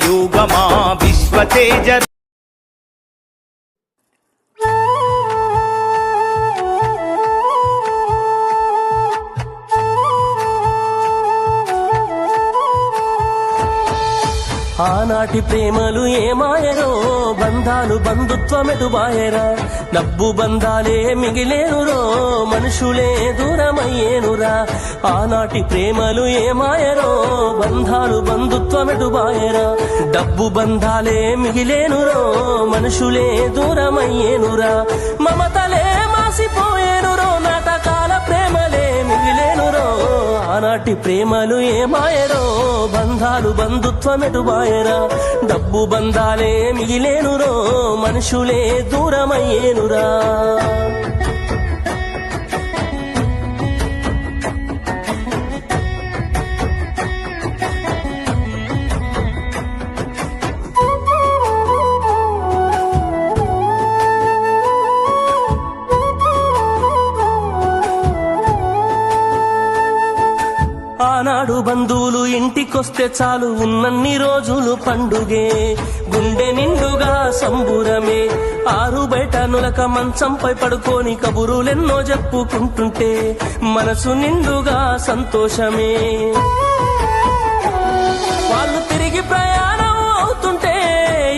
యుగమా విశ్వతేజ ఆనాటి ప్రేమలు ఏమాయరో బంధాలు బంధుత్వమెటుబాయరా డబ్బు బంధాలే మిగిలేనురో మనుషులే దూరమయ్యేనురా ఆనాటి ప్రేమలు ఏమాయరో బంధాలు బంధుత్వమెటుబాయరా డబ్బు బంధాలే మిగిలేనురో మనుషులే దూరమయ్యేనురా మమతలే మాసిపోయేనురో నాటకాల ప్రేమలే మిగిలేనురో ఆనాటి ప్రేమలు ఏమాయరో బంధాలు బంధుత్వమెటుబాయరా డబ్బు బంధాలే మిగిలేనురో మనుషులే దూరమయ్యేనురా ఆనాడు బంధువులు ఇంటికొస్తే చాలు ఉన్నన్ని రోజులు పండుగే గుండె నిండుగా సంబురమే ఆరు బయట నులక మంచంపై పడుకొని కబురులెన్నో చెప్పుకుంటుంటే మనసు నిండుగా సంతోషమే వాళ్ళు తిరిగి ప్రయాణం అవుతుంటే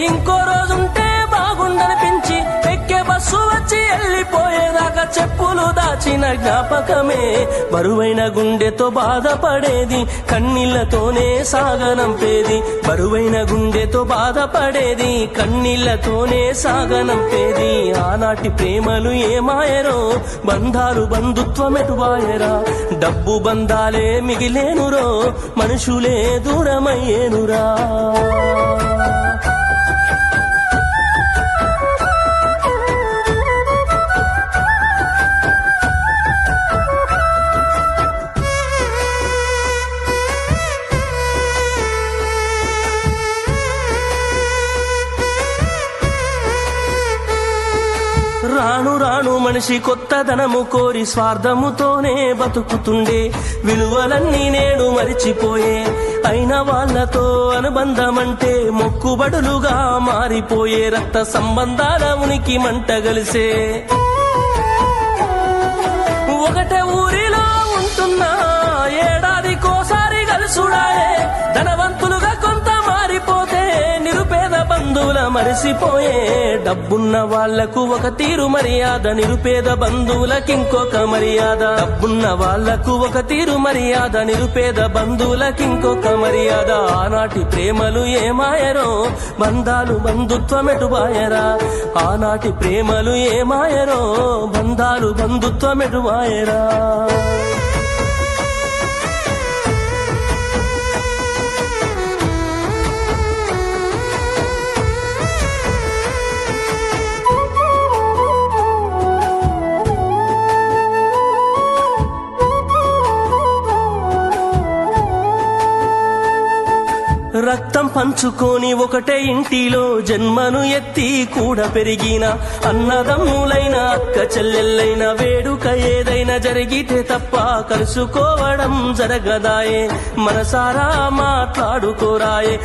ఇంకో రోజుంటే బాగుండనిపించి ఎక్కే బస్సు వచ్చి వెళ్ళిపోయేదాకా చెప్పులు దాచిన జ్ఞాపకమే బరువైన గుండెతో బాధపడేది కన్నీళ్లతోనే సాగనంపేది బరువైన గుండెతో బాధపడేది కన్నీళ్లతోనే సాగనంపేది ఆనాటి ప్రేమలు ఏమాయరో బంధాలు బంధుత్వమెటుబాయరా డబ్బు బంధాలే మిగిలేనురో మనుషులే దూరమయ్యేనురా రాను రాను మనిషి కొత్తదనము కోరి స్వార్థముతోనే బతుకుతుండే విలువలన్నీ నేడు మరిచిపోయే అయిన వాళ్లతో అనుబంధమంటే మొక్కుబడులుగా మారిపోయే రక్త సంబంధాల ఉనికి మంటగలిసే ఒకటే ఊరిలో ఉంటున్నా ఏడాదికోసారి కలుసుడాయే ధనవంతులుగా కొంత మారిపోతే నిరుపేద బంధువుల మరిసిపోయే డబ్బున్న వాళ్లకు ఒక తీరు మర్యాద నిరుపేద బంధువులకింకొక మర్యాద డబ్బున్న వాళ్లకు ఒక తీరు మర్యాద నిరుపేద బంధువులకింకొక మర్యాద ఆనాటి ప్రేమలు ఏమాయరో బంధాలు బంధుత్వమెటుబాయరా ఆనాటి ప్రేమలు ఏమాయరో బంధాలు బంధుత్వమెటుబాయరా రక్తం పంచుకొని ఒకటే ఇంటిలో జన్మను ఎత్తి కూడా పెరిగిన అన్నదమ్ములైన అక్క చెల్లెళ్ళైన వేడుక ఏదైనా జరిగితే తప్ప కలుసుకోవడం జరగదాయే మనసారా మాట్లాడుకోరాయే